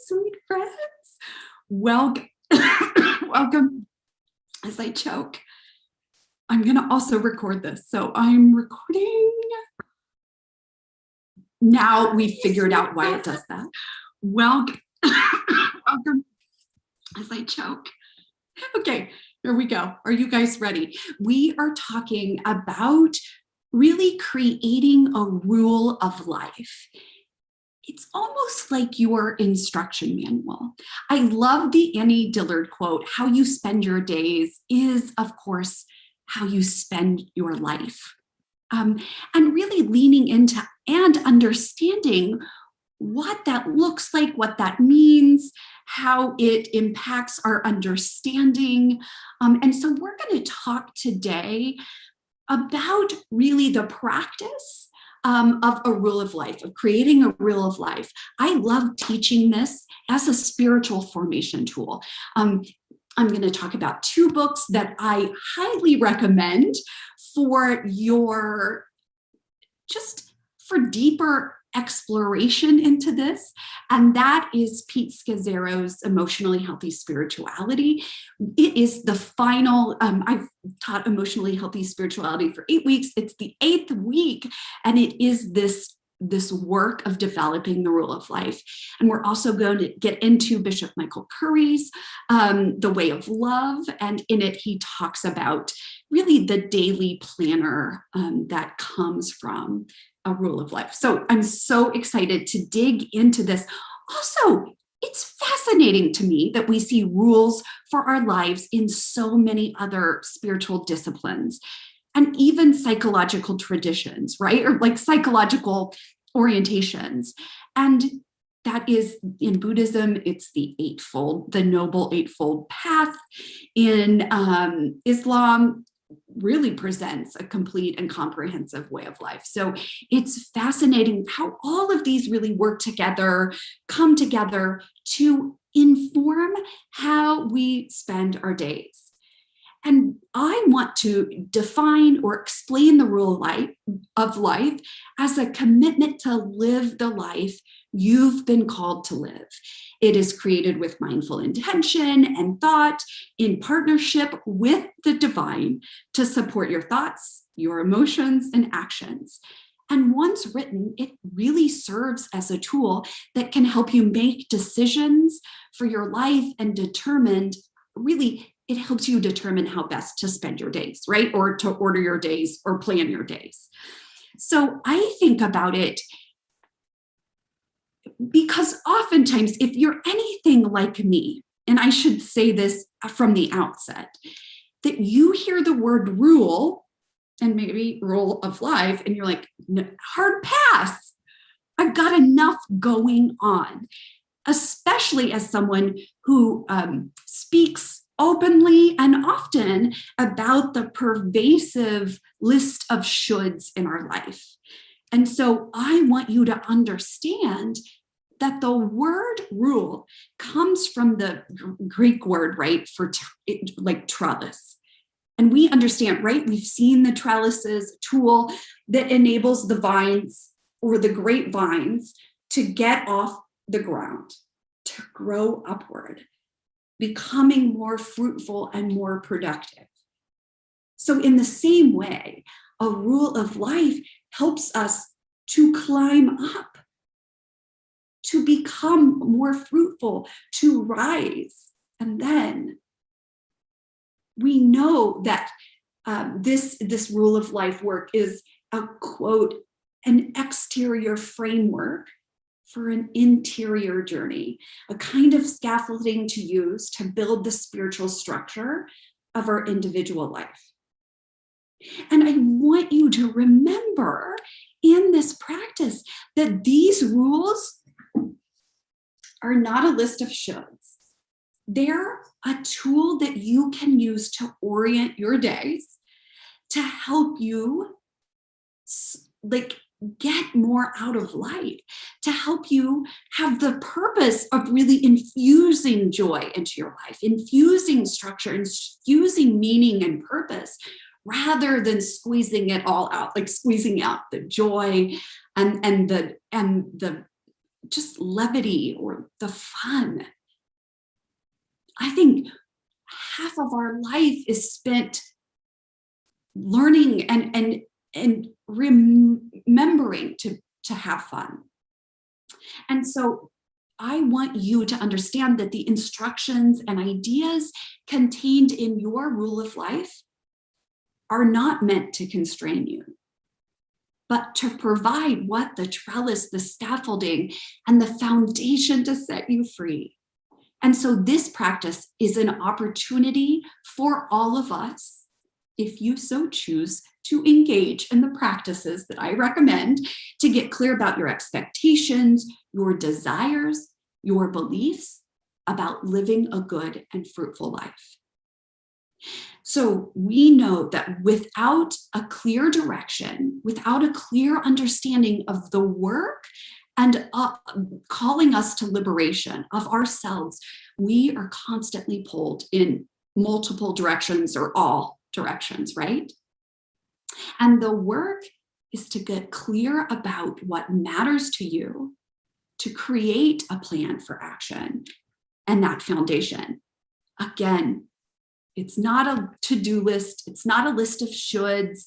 sweet friends. Welcome. Welcome. As I choke, I'm going to also record this. So I'm recording. Now we figured out why it does that. Welcome. Welcome. As I choke. Okay, here we go. Are you guys ready? We are talking about really creating a rule of life. It's almost like your instruction manual. I love the Annie Dillard quote, how you spend your days is, of course, how you spend your life. And really leaning into and understanding what that looks like, what that means, how it impacts our understanding. And so we're going to talk today about really the practice of a rule of life, of creating a rule of life. I love teaching this as a spiritual formation tool. I'm going to talk about two books that I highly recommend for your, just for deeper exploration into this, and that is Pete Scazzero's Emotionally Healthy Spirituality. It is the final, I've taught Emotionally Healthy Spirituality for 8 weeks. It's the 8th week, and it is this work of developing the rule of life. And we're also going to get into Bishop Michael Curry's The Way of Love, and in it he talks about really the daily planner that comes from a rule of life. So I'm so excited to dig into this. Also, it's fascinating to me that we see rules for our lives in so many other spiritual disciplines and even psychological traditions, right? Or like psychological orientations. And that is in Buddhism, it's the Noble Eightfold Path. In Islam, really presents a complete and comprehensive way of life. So it's fascinating how all of these really work together, come together to inform how we spend our days. And I want to define or explain the rule of life as a commitment to live the life you've been called to live. It is created with mindful intention and thought in partnership with the divine to support your thoughts, your emotions, and actions. And once written, it really serves as a tool that can help you make decisions for your life and it helps you determine how best to spend your days, right? Or to order your days or plan your days. So I think about it because oftentimes, if you're anything like me, and I should say this from the outset, that you hear the word rule and maybe rule of life, and you're like, hard pass. I've got enough going on, especially as someone who speaks openly and often about the pervasive list of shoulds in our life. And so I want you to understand that the word rule comes from the Greek word, right, for like trellis. And we understand, right, we've seen the trellises tool that enables the vines or the grapevines to get off the ground, to grow upward, becoming more fruitful and more productive. So in the same way, a rule of life helps us to climb up, to become more fruitful, to rise. And then we know that this rule of life work is a quote, an exterior framework for an interior journey, a kind of scaffolding to use to build the spiritual structure of our individual life. And I want you to remember in this practice that these rules are not a list of shoulds. They're a tool that you can use to orient your days, to help you get more out of life, to help you have the purpose of really infusing joy into your life, infusing structure, infusing meaning and purpose, rather than squeezing it all out, like squeezing out the joy and the just levity or the fun. I think half of our life is spent learning and remembering to have fun. And so I want you to understand that the instructions and ideas contained in your rule of life are not meant to constrain you, but to provide what the trellis, the scaffolding, and the foundation to set you free. And so this practice is an opportunity for all of us, if you so choose, to engage in the practices that I recommend to get clear about your expectations, your desires, your beliefs about living a good and fruitful life. So we know that without a clear direction, without a clear understanding of the work and calling us to liberation of ourselves, we are constantly pulled in multiple directions or all directions, right? And the work is to get clear about what matters to you, to create a plan for action and that foundation. Again, it's not a to-do list. It's not a list of shoulds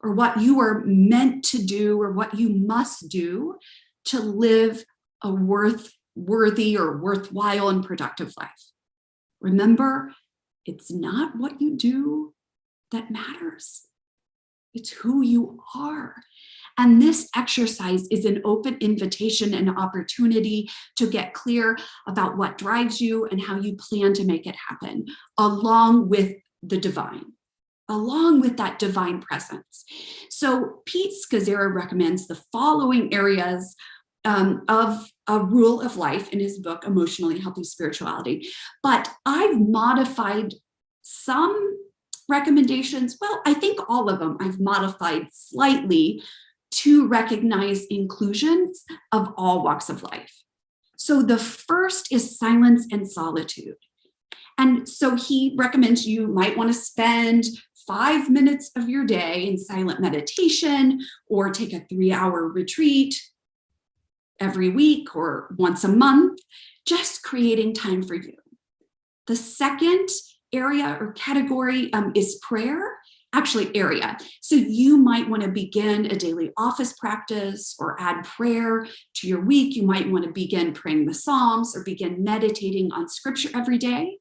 or what you are meant to do or what you must do to live a worthy or worthwhile and productive life. Remember, it's not what you do that matters. It's who you are. And this exercise is an open invitation and opportunity to get clear about what drives you and how you plan to make it happen, along with the divine, along with that divine presence. So Pete Scazzero recommends the following areas of a rule of life in his book, Emotionally Healthy Spirituality. But I've modified some recommendations. Well, I think all of them I've modified slightly to recognize inclusions of all walks of life. So the first is silence and solitude. And so he recommends you might want to spend 5 minutes of your day in silent meditation or take a 3-hour retreat every week or once a month, just creating time for you. The second area or category is prayer. Actually, area. So you might want to begin a daily office practice or add prayer to your week. You might want to begin praying the Psalms or begin meditating on scripture every day.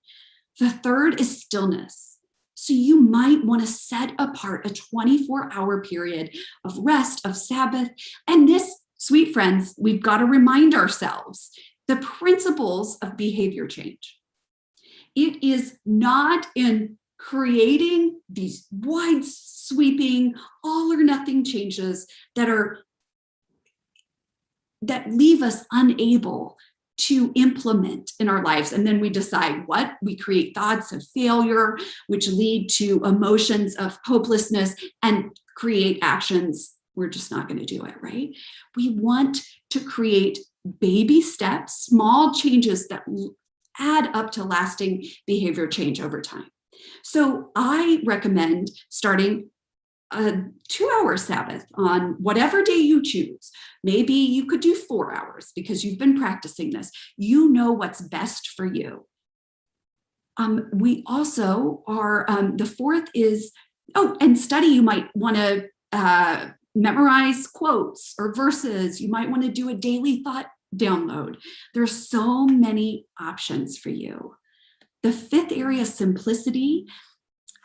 The third is stillness. So you might want to set apart a 24-hour period of rest, of Sabbath. And this, sweet friends, we've got to remind ourselves the principles of behavior change. It is not in creating these wide sweeping, all or nothing changes that leave us unable to implement in our lives. And then we decide what we create thoughts of failure, which lead to emotions of hopelessness and create actions. We're just not going to do it, right? We want to create baby steps, small changes that add up to lasting behavior change over time. So I recommend starting a 2-hour Sabbath on whatever day you choose. Maybe you could do 4 hours because you've been practicing this. You know what's best for you. We also are, the fourth is, and study. You might want to memorize quotes or verses. You might want to do a daily thought download. There's so many options for you. The fifth area is simplicity.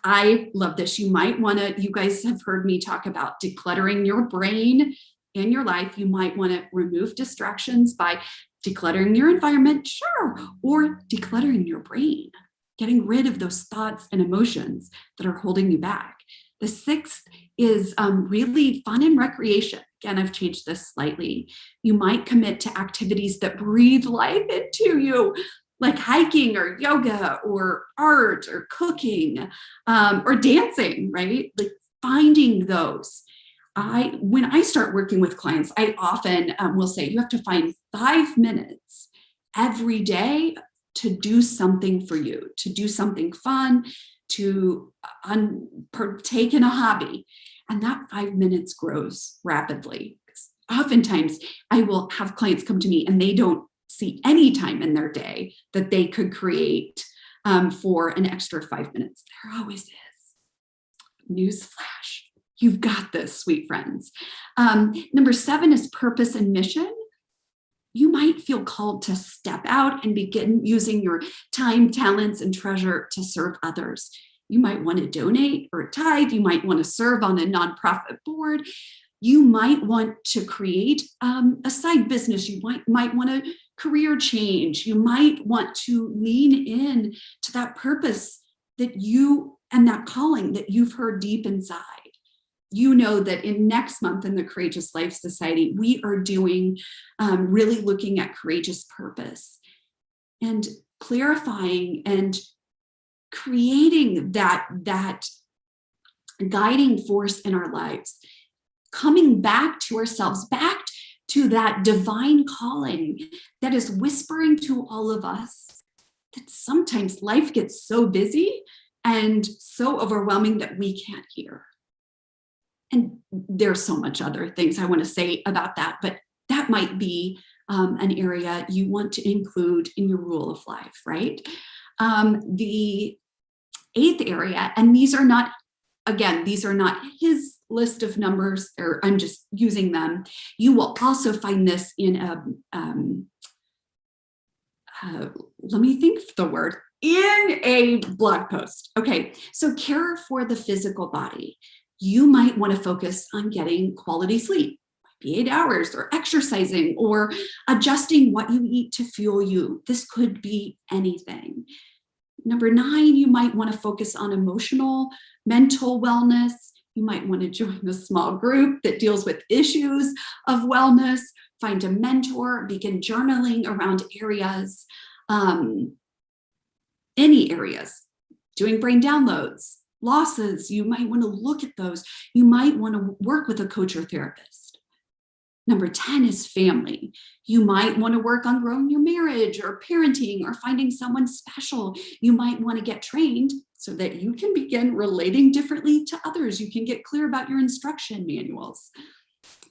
I love this. You might want to, you guys have heard me talk about decluttering your brain in your life. You might want to remove distractions by decluttering your environment, sure, or decluttering your brain, getting rid of those thoughts and emotions that are holding you back. The sixth is really fun and recreation. Again, I've changed this slightly. You might commit to activities that breathe life into you, like hiking or yoga or art or cooking or dancing, right? Like finding those. When I start working with clients, I often will say, you have to find 5 minutes every day to do something for you, to do something fun, to partake in a hobby. And that 5 minutes grows rapidly. oftentimes I will have clients come to me and they don't see any time in their day that they could create for an extra 5 minutes. There always is. Newsflash. You've got this, sweet friends. Number 7 is purpose and mission. You might feel called to step out and begin using your time, talents, and treasure to serve others. You might want to donate or tithe. You might want to serve on a nonprofit board. You might want to create a side business. You might want a career change. You might want to lean in to that purpose that you and that calling that you've heard deep inside. You know that in next month in the Courageous Life Society, we are doing really looking at courageous purpose and clarifying and creating that guiding force in our lives, coming back to ourselves, back to that divine calling that is whispering to all of us that sometimes life gets so busy and so overwhelming that we can't hear. And there's so much other things I want to say about that, but that might be an area you want to include in your rule of life, right? The 8th area, and these are not his list of numbers, or I'm just using them. You will also find this in let me think the word, in a blog post. Okay, so care for the physical body. You might want to focus on getting quality sleep, might be 8 hours, or exercising, or adjusting what you eat to fuel you. This could be anything. Number 9, you might want to focus on emotional, mental wellness. You might want to join a small group that deals with issues of wellness, find a mentor, begin journaling around areas, any areas, doing brain downloads, losses. You might want to look at those. You might want to work with a coach or therapist. Number 10 is family. You might want to work on growing your marriage or parenting or finding someone special. You might want to get trained so that you can begin relating differently to others. You can get clear about your instruction manuals.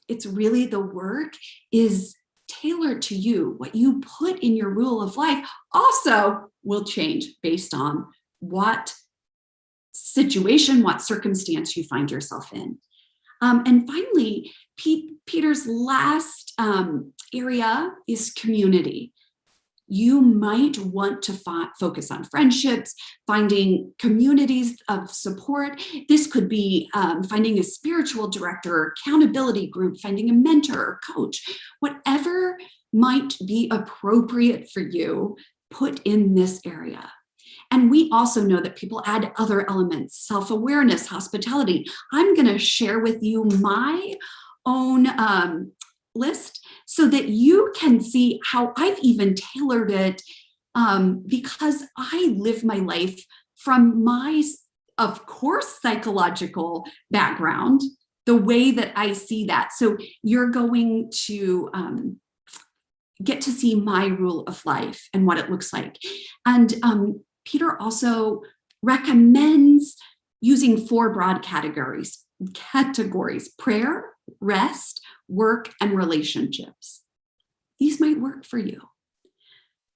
It's really, the work is tailored to you. What you put in your rule of life also will change based on what situation, what circumstance you find yourself in. And finally, Peter's last area is community. You might want to focus on friendships, finding communities of support. This could be finding a spiritual director, or accountability group, finding a mentor or coach, whatever might be appropriate for you, put in this area. And we also know that people add other elements, self-awareness, hospitality. I'm going to share with you my own list so that you can see how I've even tailored it, because I live my life from my, of course, psychological background, the way that I see that. So you're going to get to see my rule of life and what it looks like. And Peter also recommends using 4 broad categories: prayer, rest, work, and relationships. These might work for you.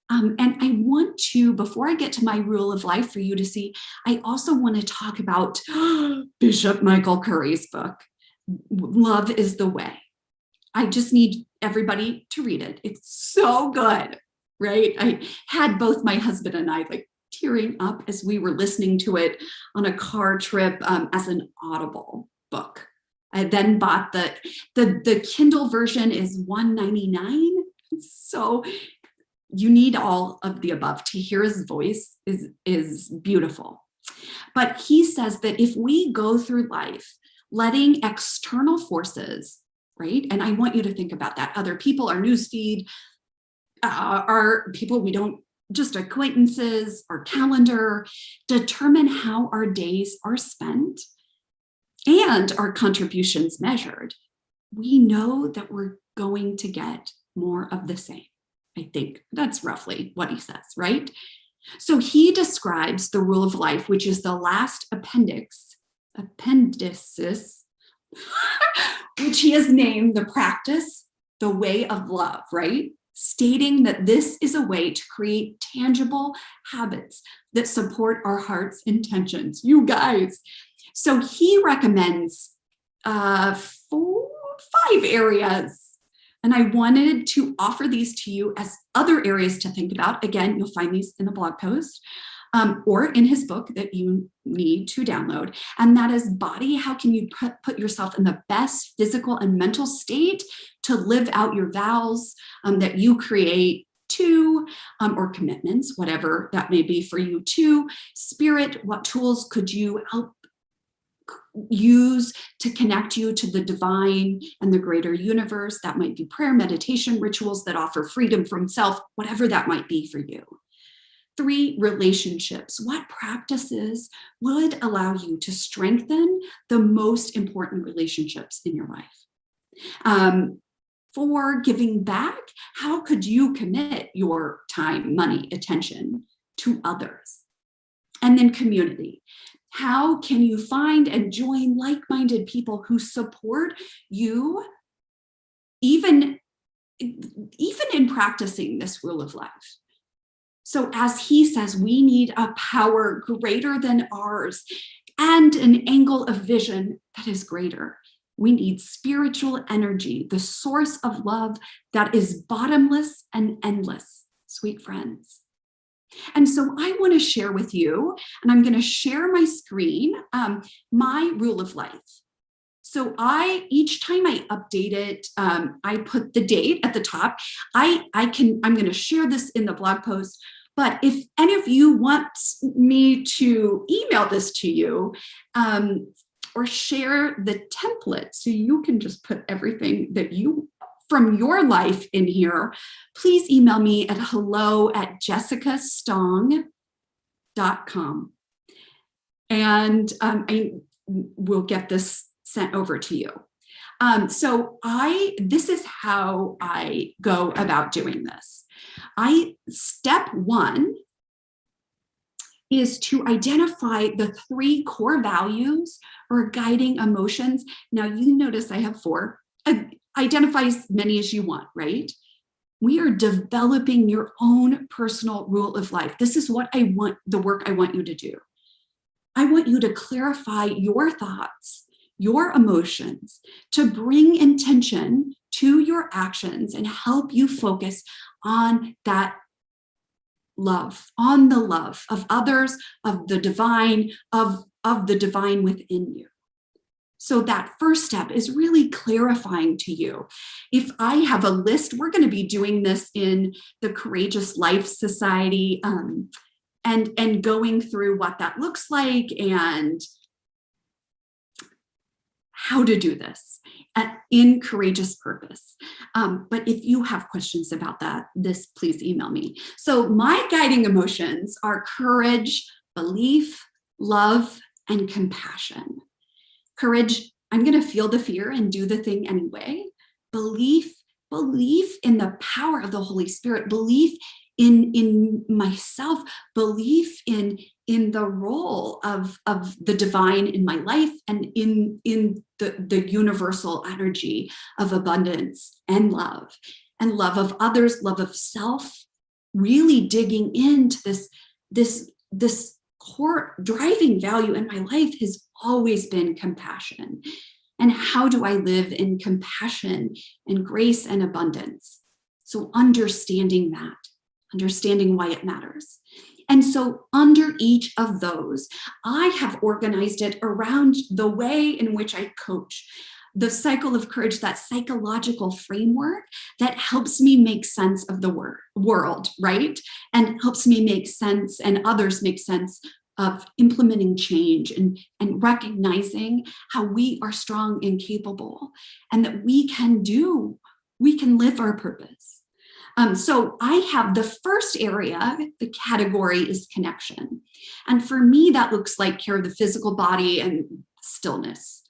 And I want to, before I get to my rule of life for you to see, I also want to talk about Bishop Michael Curry's book, Love is the Way. I just need everybody to read it. It's so good, right? I had both my husband and I tearing up as we were listening to it on a car trip as an Audible book. I then bought the Kindle version is $1.99. So you need all of the above. To hear his voice is beautiful. But he says that if we go through life letting external forces, right? And I want you to think about that. Other people, our newsfeed, our people we don't, just acquaintances, our calendar, determine how our days are spent and our contributions measured. We know that we're going to get more of the same. I think that's roughly what he says, right? So he describes the rule of life, which is the last appendices which he has named the practice, the way of love, right? Stating that this is a way to create tangible habits that support our heart's intentions. You guys. So he recommends 5 areas. And I wanted to offer these to you as other areas to think about. Again, you'll find these in the blog post or in his book that you need to download. And that is body. How can you put yourself in the best physical and mental state to live out your vows that you create? 2, or commitments, whatever that may be for you. 2, spirit. What tools could you use to connect you to the divine and the greater universe? That might be prayer, meditation, rituals that offer freedom from self, whatever that might be for you. 3, relationships. What practices would allow you to strengthen the most important relationships in your life? 4, giving back. How could you commit your time, money, attention to others? And then community. How can you find and join like-minded people who support you, even in practicing this rule of life? So as he says, we need a power greater than ours and an angle of vision that is greater. We need spiritual energy, the source of love that is bottomless and endless, sweet friends. And so I want to share with you, and I'm going to share my screen, my rule of life. So each time I update it, I put the date at the top. I'm going to share this in the blog post, but if any of you want me to email this to you, or share the template so you can just put everything that you from your life in here, please email me at hello@jessicastong.com. And I will get this sent over to you. This is how I go about doing this. Step 1 is to identify the 3 core values or guiding emotions. Now you notice I have 4. Identify as many as you want, right? We are developing your own personal rule of life. This is what I want, the work I want you to do. I want you to clarify your thoughts, your emotions, to bring intention to your actions and help you focus on that love, on the love of others, of the divine, of the divine within you. So that first step is really clarifying to you. If I have a list, we're going to be doing this in the Courageous Life Society, and going through what that looks like and how to do this in Courageous Purpose. But if you have questions about this, please email me. So my guiding emotions are courage, belief, love, and compassion. Courage, I'm going to feel the fear and do the thing anyway. Belief in the power of the Holy Spirit, belief in myself, belief in the role of the divine in my life and in the universal energy of abundance and love of others, love of self, really digging into this core driving value in my life has always been compassion. And how do I live in compassion and grace and abundance? So understanding that, understanding why it matters. And so under each of those, I have organized it around the way in which I coach. The cycle of courage, that psychological framework that helps me make sense of the world, right? And helps me make sense and others make sense of implementing change and recognizing how we are strong and capable and that we can live our purpose. So I have the first area, the category is connection. And for me, that looks like care of the physical body and stillness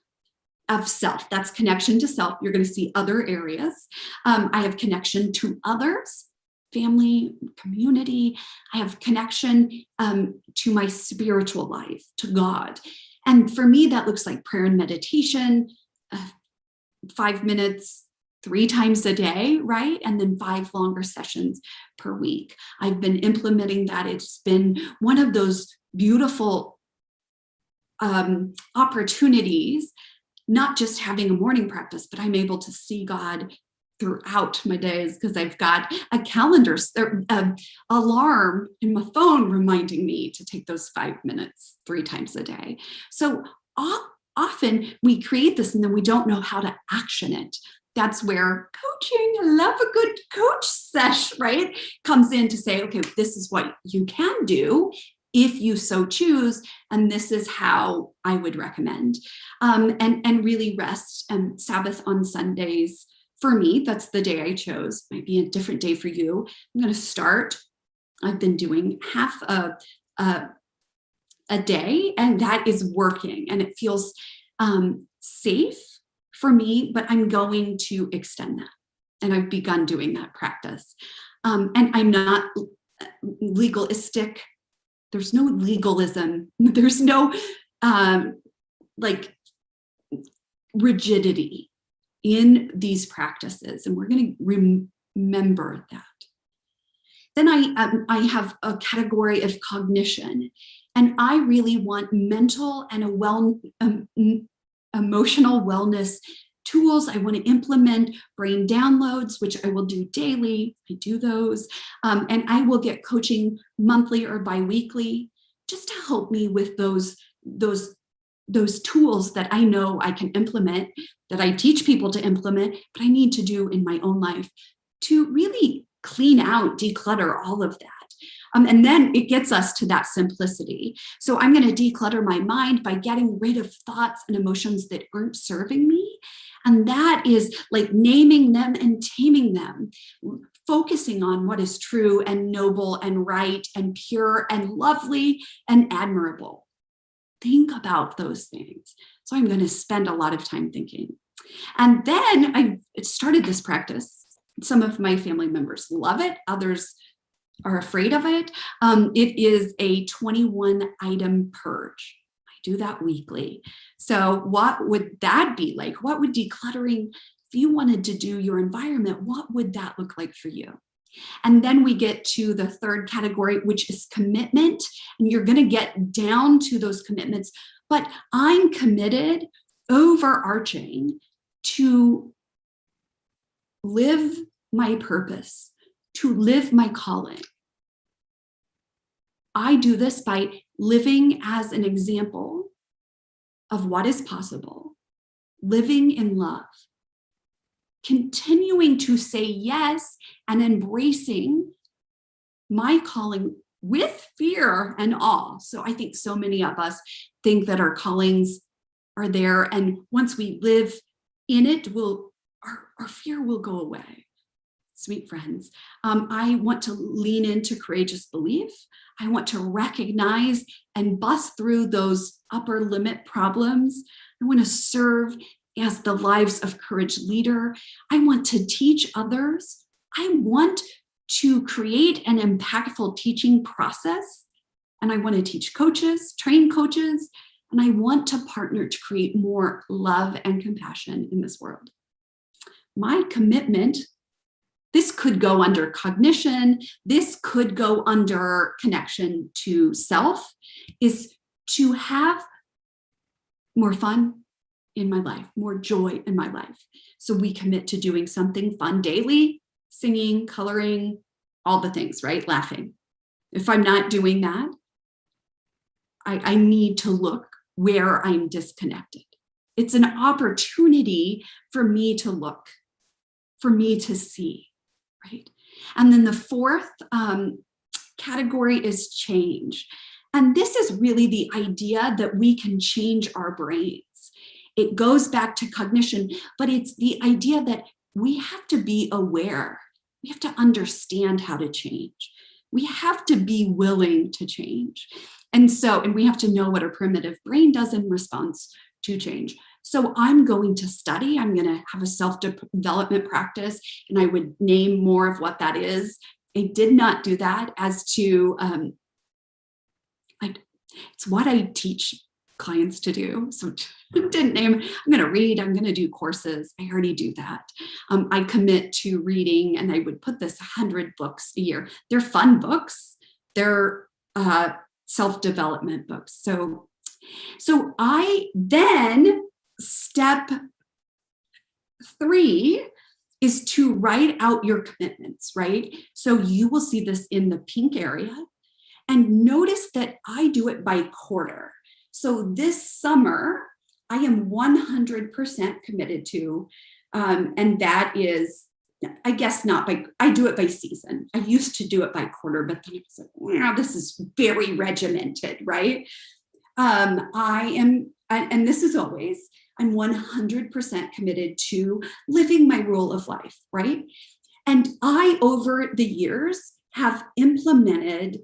of self. That's connection to self. You're going to see other areas. I have connection to others, family, community. I have connection to my spiritual life, to God. And for me, that looks like prayer and meditation, 5 minutes 3 times a day, right? And then 5 longer sessions per week. I've been implementing that. It's been one of those beautiful opportunities, not just having a morning practice, but I'm able to see God throughout my days because I've got a calendar, alarm in my phone reminding me to take those 5 minutes 3 times a day. So often we create this and then we don't know how to action it. That's where coaching, I love a good coach sesh, right? Comes in to say, okay, this is what you can do if you so choose, and this is how I would recommend. And really rest and Sabbath on Sundays. For me, that's the day I chose. Might be a different day for you. I'm going to start. I've been doing half a day, and that is working, and it feels safe for me, but I'm going to extend that. And I've begun doing that practice. And I'm not legalistic. There's no legalism. There's no like rigidity in these practices. And we're going to remember that. Then I have a category of cognition, and I really want mental and emotional wellness tools. I want to implement brain downloads, which I will do daily. I do those. And I will get coaching monthly or biweekly just to help me with those tools that I know I can implement, that I teach people to implement, but I need to do in my own life to really clean out, declutter all of that. And then it gets us to that simplicity. So I'm going to declutter my mind by getting rid of thoughts and emotions that aren't serving me. And that is like naming them and taming them, focusing on what is true and noble and right and pure and lovely and admirable. Think about those things. So I'm going to spend a lot of time thinking. And then I started this practice. Some of my family members love it. Others are afraid of it. It is a 21-item purge. I do that weekly. So what would that be like? What would decluttering, if you wanted to do your environment, what would that look like for you? And then we get to the third category, which is commitment. And you're going to get down to those commitments. But I'm committed, overarching, to live my purpose, to live my calling. I do this by living as an example of what is possible, living in love, continuing to say yes and embracing my calling with fear and awe. So I think so many of us think that our callings are there, and once we live in it, our fear will go away. Sweet friends, I want to lean into courageous belief. I want to recognize and bust through those upper limit problems. I want to serve as the Lives of Courage leader. I want to teach others. I want to create an impactful teaching process. And I want to teach coaches, train coaches, and I want to partner to create more love and compassion in this world. My commitment, this could go under cognition, this could go under connection to self, is to have more fun in my life, more joy in my life. So we commit to doing something fun daily, singing, coloring, all the things, right? Laughing. If I'm not doing that, I need to look where I'm disconnected. It's an opportunity for me to look, for me to see. Right. And then the fourth category is change. And this is really the idea that we can change our brains. It goes back to cognition, but it's the idea that we have to be aware. We have to understand how to change. We have to be willing to change. And we have to know what our primitive brain does in response to change. So I'm going to study, I'm going to have a self-development practice, and I would name more of what that is. I did not do that as to, it's what I teach clients to do. So didn't name, I'm going to read, I'm going to do courses. I already do that. I commit to reading, and I would put this 100 books a year. They're fun books. They're self-development books. So I then, step 3 is to write out your commitments, right? So you will see this in the pink area, and notice that I do it by quarter. So this summer, I am 100% committed to, and that is, I guess not by, I do it by season. I used to do it by quarter, but then I was like, wow, this is very regimented, right? I am, and this is always, I'm 100% committed to living my rule of life, right? And I, over the years, have implemented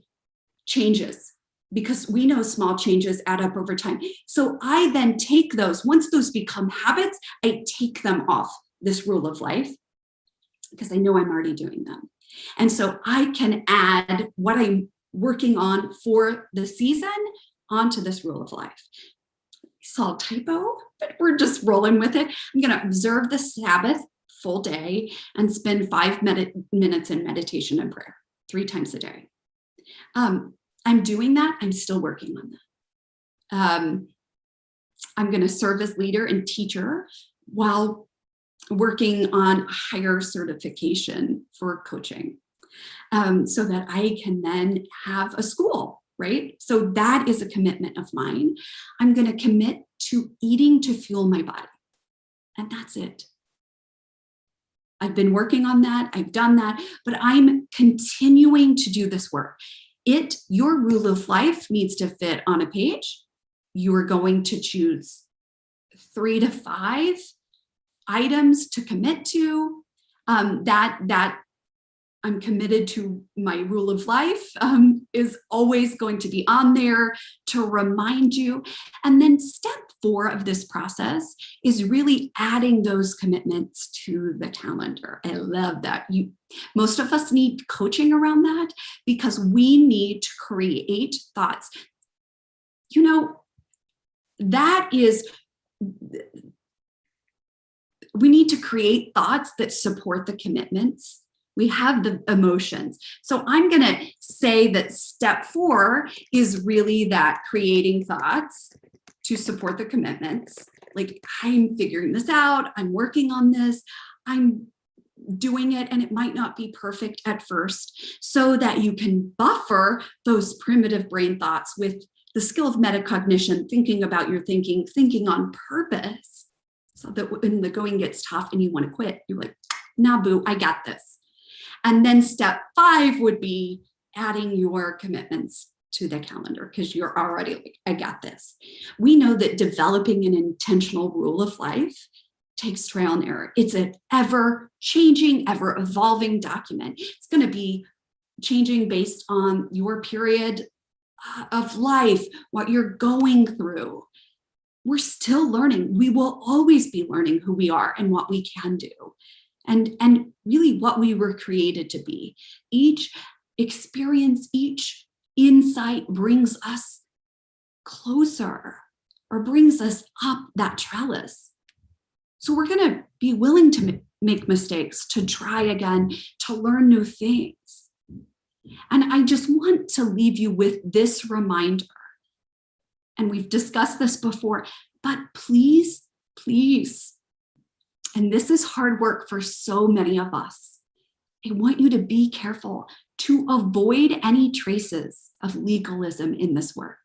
changes, because we know small changes add up over time. So I then take those, once those become habits, I take them off this rule of life, because I know I'm already doing them. And so I can add what I'm working on for the season onto this rule of life. Saw a typo, but we're just rolling with it. I'm going to observe the Sabbath full day and spend 5 minutes in meditation and prayer 3 times a day. I'm doing that. I'm still working on that. I'm going to serve as leader and teacher while working on higher certification for coaching, so that I can then have a school, right? So that is a commitment of mine. I'm going to commit to eating to fuel my body, and that's it. I've been working on that. I've done that, but I'm continuing to do this work. Your rule of life needs to fit on a page. You are going to choose 3 to 5 items to commit to. That I'm committed to my rule of life is always going to be on there to remind you. And then step 4 of this process is really adding those commitments to the calendar. I love that. Most of us need coaching around that, because we need to create thoughts. You know, that is, we need to create thoughts that support the commitments. We have the emotions. So I'm going to say that step 4 is really that creating thoughts to support the commitments. Like, I'm figuring this out. I'm working on this. I'm doing it, and it might not be perfect at first, so that you can buffer those primitive brain thoughts with the skill of metacognition, thinking about your thinking on purpose, so that when the going gets tough and you want to quit, you're like, nah, boo, I got this. And then step 5 would be adding your commitments to the calendar, because you're already like, I got this. We know that developing an intentional rule of life takes trial and error. It's an ever changing, ever evolving document. It's going to be changing based on your period of life, what you're going through. We're still learning. We will always be learning who we are and what we can do. And really what we were created to be. Each experience, each insight brings us closer, or brings us up that trellis. So we're going to be willing to make mistakes, to try again, to learn new things. And I just want to leave you with this reminder. And we've discussed this before, but please, please, and this is hard work for so many of us, I want you to be careful to avoid any traces of legalism in this work.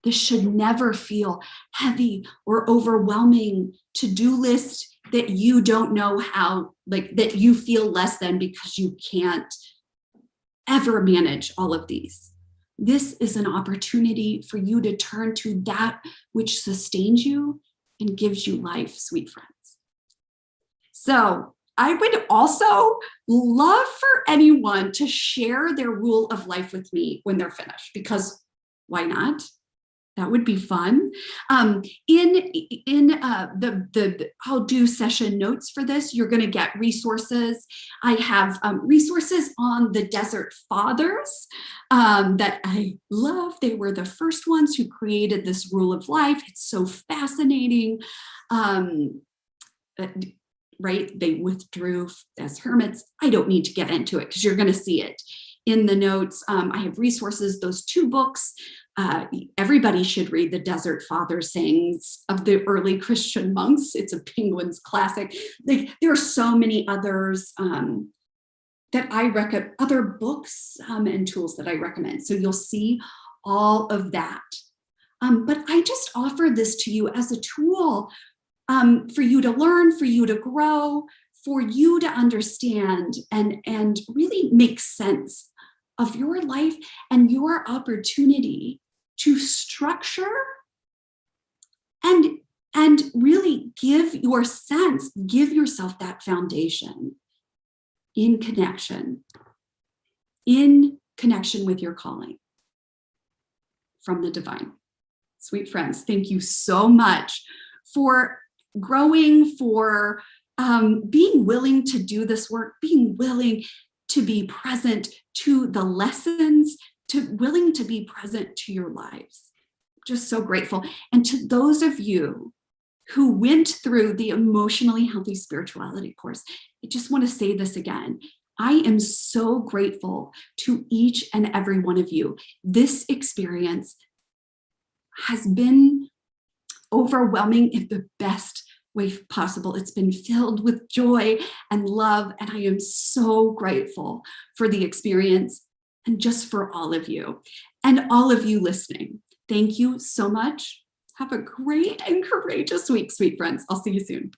This should never feel heavy or overwhelming to-do list that you don't know how, like that you feel less than because you can't ever manage all of these. This is an opportunity for you to turn to that which sustains you and gives you life, sweet friends. So I would also love for anyone to share their rule of life with me when they're finished, because why not? That would be fun. In the I'll do session notes for this. You're going to get resources. I have resources on the Desert Fathers that I love. They were the first ones who created this rule of life. It's so fascinating. Right? They withdrew as hermits. I don't need to get into it because you're going to see it in the notes. I have resources, those 2 books. Everybody should read the Desert Fathers sayings of the early Christian monks. It's a Penguins classic. Like, there are so many others that I recommend, other books and tools that I recommend. So you'll see all of that. But I just offer this to you as a tool for you to learn, for you to grow, for you to understand and really make sense of your life and your opportunity to structure and really give yourself that foundation in connection with your calling from the divine. Sweet friends, thank you so much for growing, for being willing to do this work, being willing to be present to the lessons, willing to be present to your lives. Just so grateful. And to those of you who went through the Emotionally Healthy Spirituality course, I just want to say this again. I am so grateful to each and every one of you. This experience has been overwhelming in the best way possible. It's been filled with joy and love, and I am so grateful for the experience and just for all of you and all of you listening. Thank you so much. Have a great and courageous week, sweet friends. I'll see you soon.